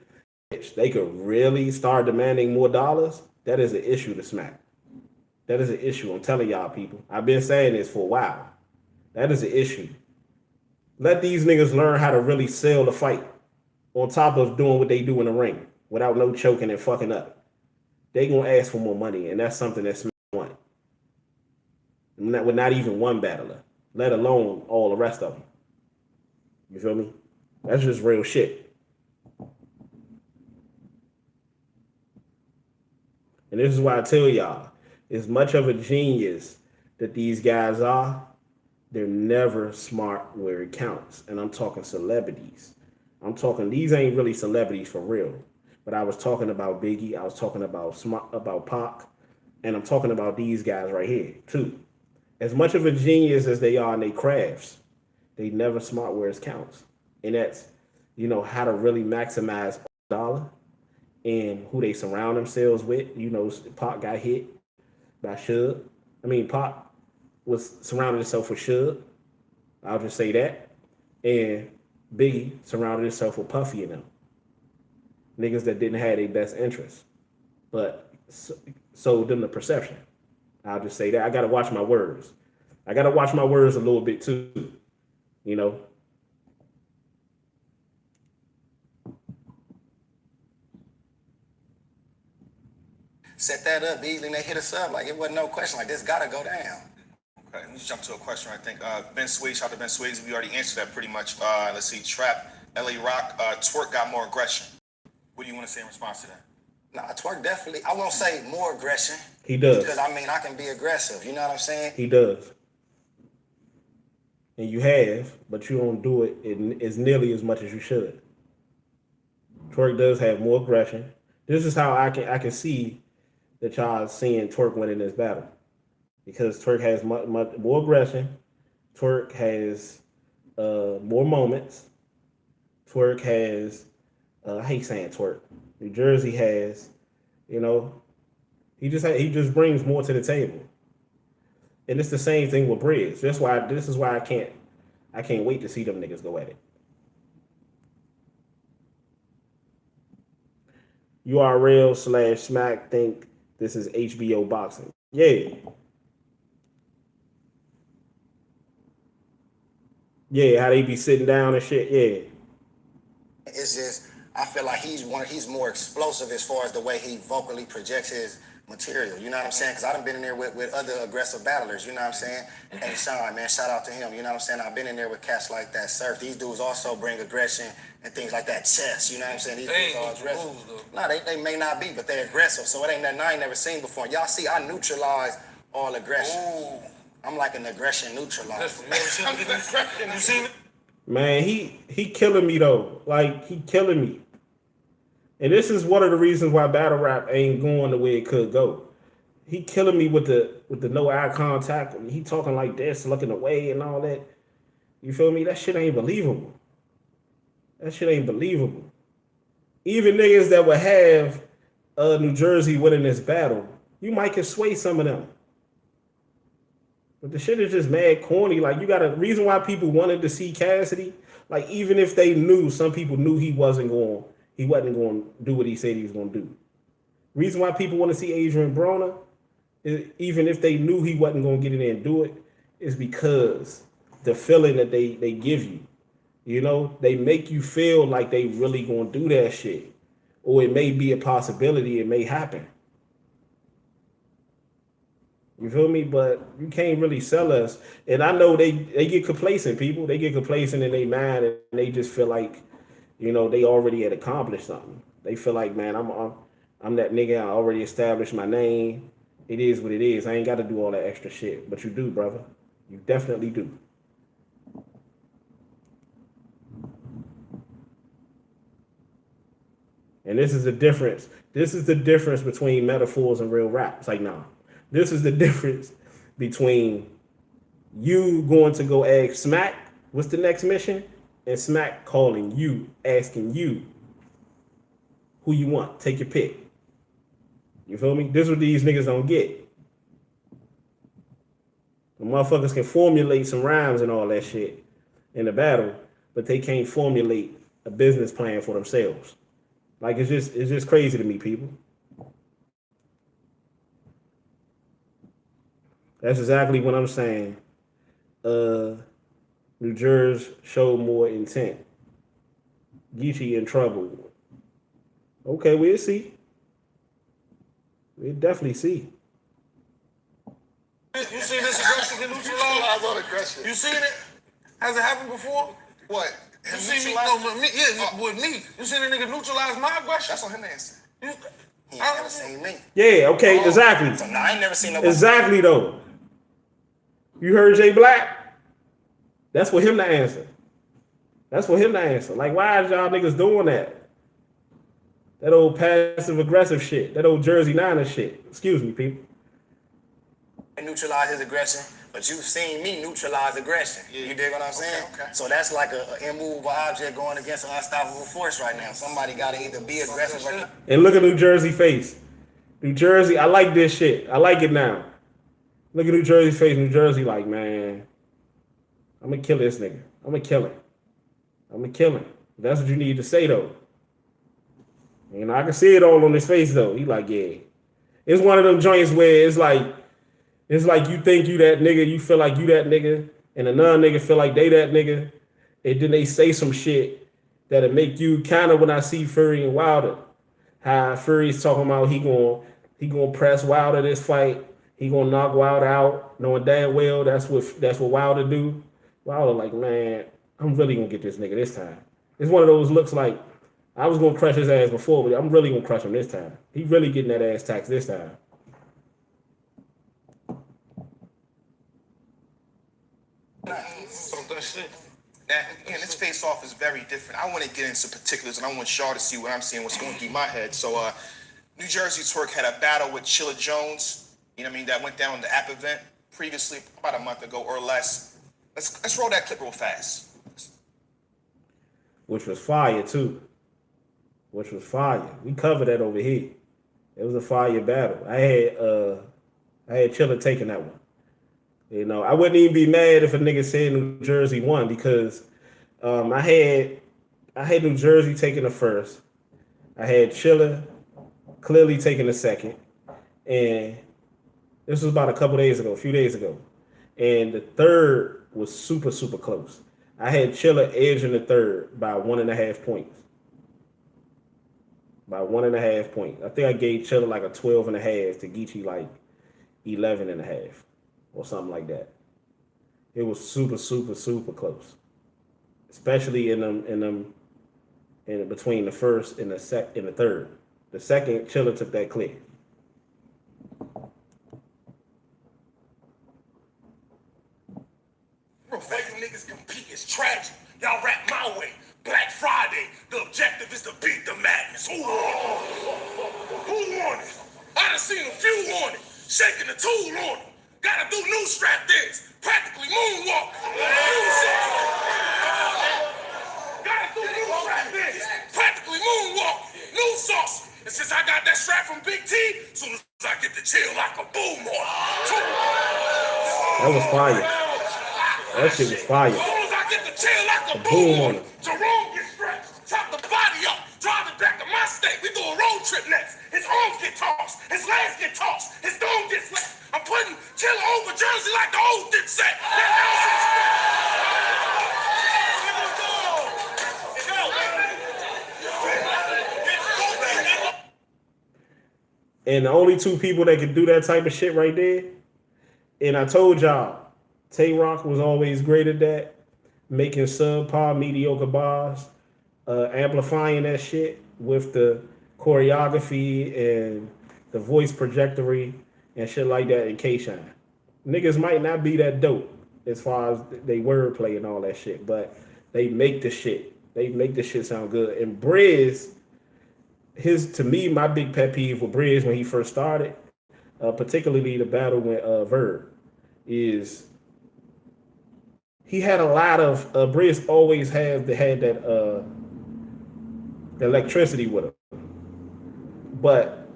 they could really start demanding more dollars, that is an issue to Smack. That is an issue. I'm telling y'all people. I've been saying this for a while. That is an issue. Let these niggas learn how to really sell the fight on top of doing what they do in the ring without no choking and fucking up. They gonna ask for more money, and that's something that Smack want. With not even one battler, let alone all the rest of them. You feel me? That's just real shit. And this is why I tell y'all, as much of a genius that these guys are, they're never smart where it counts. And I'm talking celebrities. I'm talking, these ain't really celebrities for real. But I was talking about Biggie, I was talking about Pac, and I'm talking about these guys right here, too. As much of a genius as they are in their crafts, they never smart where it counts. And that's, how to really maximize the dollar. And who they surround themselves with. Pac got hit by Suge. Pac was surrounding himself with Suge. I'll just say that. And Biggie surrounded himself with Puffy and them. Niggas that didn't have their best interests. But sold them the perception. I'll just say that. I got to watch my words. I got to watch my words a little bit too. Set that up, easily, and they hit us up. Like, it wasn't no question. Like, this got to go down. Okay, let me jump to a question. I think Ben Swayze, shout out to Ben Swayze. We already answered that pretty much. Let's see, Trap, LA Rock, Twork got more aggression. What do you want to say in response to that? Nah, Twork definitely, I won't say more aggression. He does. Because, I can be aggressive. You know what I'm saying? He does. And you have, but you don't do it as nearly as much as you should. Twork does have more aggression. This is how I can see that y'all seeing Twork winning this battle. Because Twork has much more aggression. Twork has more moments. Twork has, I hate saying Twork. New Jersey has, he just brings more to the table. And it's the same thing with Bridge. This is why I can't wait to see them niggas go at it. URL/Smack think this is HBO boxing. Yeah. Yeah, how they be sitting down and shit. Yeah. It's just, I feel like he's more explosive as far as the way he vocally projects his material. You know what I'm saying? Because I done been in there with other aggressive battlers. You know what I'm saying? Hey, Sean, man, shout out to him. You know what I'm saying? I've been in there with cats like that. Surf. These dudes also bring aggression and things like that. Chess. You know what I'm saying? These dudes are aggressive. No, they may not be, but they're aggressive. So it ain't nothing I ain't never seen before. Y'all see, I neutralize all aggression. Ooh. I'm like an aggression neutralizer. You seen it? Man, he killing me though. Like, he killing me. And this is one of the reasons why battle rap ain't going the way it could go. He killing me with the no eye contact. He talking like this, looking away and all that. You feel me? That shit ain't believable. That shit ain't believable. Even niggas that would have New Jersey winning this battle, you might can sway some of them. But the shit is just mad corny. Like, you got a reason why people wanted to see Cassidy. Like, even if they knew, some people knew he wasn't going to do what he said he was going to do. Reason why people want to see Adrian Broner, even if they knew he wasn't going to get in there and do it, is because the feeling that they give you. You know, they make you feel like they really going to do that shit. Or it may be a possibility, it may happen. You feel me? But you can't really sell us. And I know they get complacent, people. They get complacent in their mind and they just feel like, you know, they already had accomplished something. They feel like, man, I'm that nigga. I already established my name. It is what it is. I ain't got to do all that extra shit. But you do, brother. You definitely do. And this is the difference. This is the difference between metaphors and real rap. It's like, nah. This is the difference between you going to go ask Smack, what's the next mission? And Smack calling you, asking you who you want. Take your pick. You feel me? This is what these niggas don't get. The motherfuckers can formulate some rhymes and all that shit in the battle, but they can't formulate a business plan for themselves. Like, it's just crazy to me, people. That's exactly what I'm saying. New Jersey showed more intent. Geechi in trouble. Okay, we'll see. We'll definitely see. You seen this aggression get neutralized? On aggression. You seen it? Has it happened before? What? You see me? No, with me. Yeah, with me. You seen a nigga neutralize my aggression? That's on him to answer. He ain't I never seen me. Yeah, okay, exactly. So now I ain't never seen nobody. Exactly, though. You heard Jay Black? That's for him to answer. That's for him to answer. Like, why is y'all niggas doing that? That old passive-aggressive shit. That old Jersey Niner shit. Excuse me, people. Neutralize his aggression, but you've seen me neutralize aggression. Yeah. You dig what I'm saying? Okay. So that's like an immovable object going against an unstoppable force right now. Somebody got to either be aggressive or not. And look at New Jersey face. New Jersey, I like this shit. I like it now. Look at New Jersey face. New Jersey like, man, I'm going to kill this nigga. I'm going to kill him. I'm going to kill him. That's what you need to say, though. You know, I can see it all on his face, though. He like, yeah. It's one of them joints where it's like you think you that nigga, you feel like you that nigga, and another nigga feel like they that nigga, and then they say some shit that'll make you kind of, when I see Fury and Wilder, how Fury's talking about he gonna press Wilder this fight, he gonna knock Wilder out, knowing damn well that's what Wilder do. Wilder like, man, I'm really gonna get this nigga this time. It's one of those looks like I was gonna crush his ass before, but I'm really gonna crush him this time. He really getting that ass taxed this time. That shit. And this face-off is very different. I want to get into particulars, and I want Shaw to see what I'm seeing, what's going through my head. So, New Jerzey Twork had a battle with Chilla Jones. You know what I mean? That went down in the app event previously, about a month ago or less. Let's roll that clip real fast. Which was fire too. Which was fire. We covered that over here. It was a fire battle. I had Chilla taking that one. You know, I wouldn't even be mad if a nigga said New Jersey won because I had New Jersey taking the first. I had Chiller clearly taking the second, and this was about a few days ago, and the third was super close. I had Chiller edging the third by 1.5 points. By 1.5 points. I think I gave Chiller like a 12.5 to Geechi like 11.5 or something like that. It was super close, especially in between the first and the third. The second, Chiller took that clear. Making niggas compete is tragic. Y'all rap my way. Black Friday. The objective is to beat the madness. Who won it? Who won it? I done seen a few on it. Shaking the tool on it. Gotta do new strap dance. Practically moonwalk. Gotta do new strap dance. Practically moonwalk. New sauce. And since I got that strap from Big T, soon as I get to chill like a boom on. That was fire. That shit was fire. As soon as I get to chill like a boom on boom, Jerome gets stretched, chop the body up, drive it back to my state. We do a road trip next. His arms get tossed, his legs get tossed, his dome gets left. I'm putting Chiller over Jersey like the old did say. And the only two people that could do that type of shit right there, and I told y'all, Tay Rock was always great at that, making subpar, mediocre bars, amplifying that shit with the choreography and the voice trajectory and shit like that in K-Shine. Niggas might not be that dope as far as they wordplay and all that shit, but they make the shit. They make the shit sound good. And Briz, to me, my big pet peeve with Briz when he first started, particularly the battle with Verb, is he had a lot of Briz always had that the electricity with him, but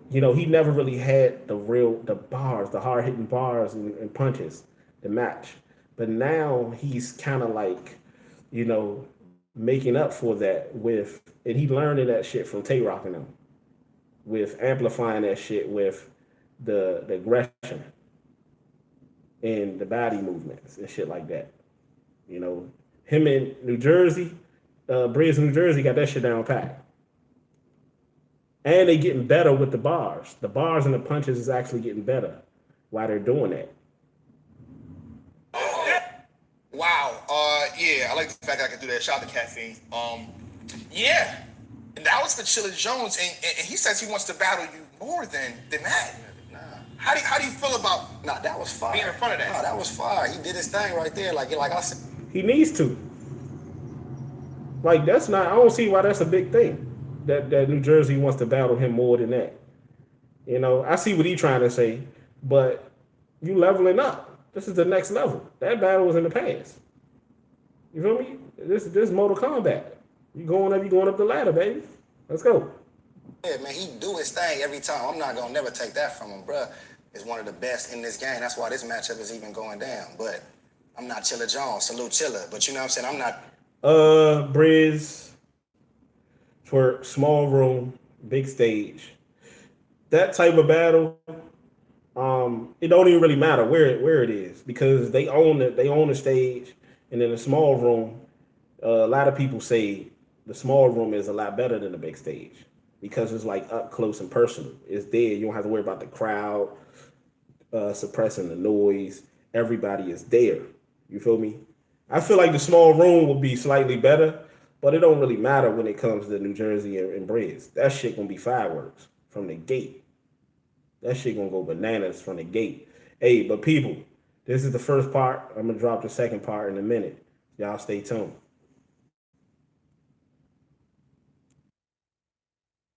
you know he never really had the bars, the hard hitting bars and punches to match. But now he's kind of like, you know, making up for that and he learning that shit from Tay Rock and them, with amplifying that shit with the aggression and the body movements and shit like that. You know, him in New Jersey, Briz in New Jersey got that shit down pat. And they getting better with the bars. The bars and the punches is actually getting better while they're doing that. Wow. Yeah, I like the fact I can do that. Shout out to Caffeine. Yeah. And that was for Chiller Jones, and he says he wants to battle you more than that. Nah. How do you feel about Nah, that was fire. being in front of that? Nah, that was fire. He did his thing right there. Like I said. He needs to. Like I don't see why that's a big thing. That New Jersey wants to battle him more than that. You know, I see what he's trying to say, but you leveling up. This is the next level. That battle was in the past. You feel me? This Mortal Kombat. You going up the ladder, baby. Let's go. Yeah, man, he do his thing every time. I'm not gonna never take that from him, bruh. Is one of the best in this game. That's why this matchup is even going down. But I'm not Chiller Jones. Salute Chiller. But you know what I'm saying? I'm not. Briz, for small room, big stage. That type of battle, it don't even really matter where it is because they own the stage, and in a small room, a lot of people say the small room is a lot better than the big stage because it's like up close and personal. It's there. You don't have to worry about the crowd suppressing the noise. Everybody is there. You feel me? I feel like the small room will be slightly better, but it don't really matter when it comes to New Jersey and Briz. That shit gonna be fireworks from the gate. That shit gonna go bananas from the gate. Hey, but people, this is the first part. I'm gonna drop the second part in a minute. Y'all stay tuned.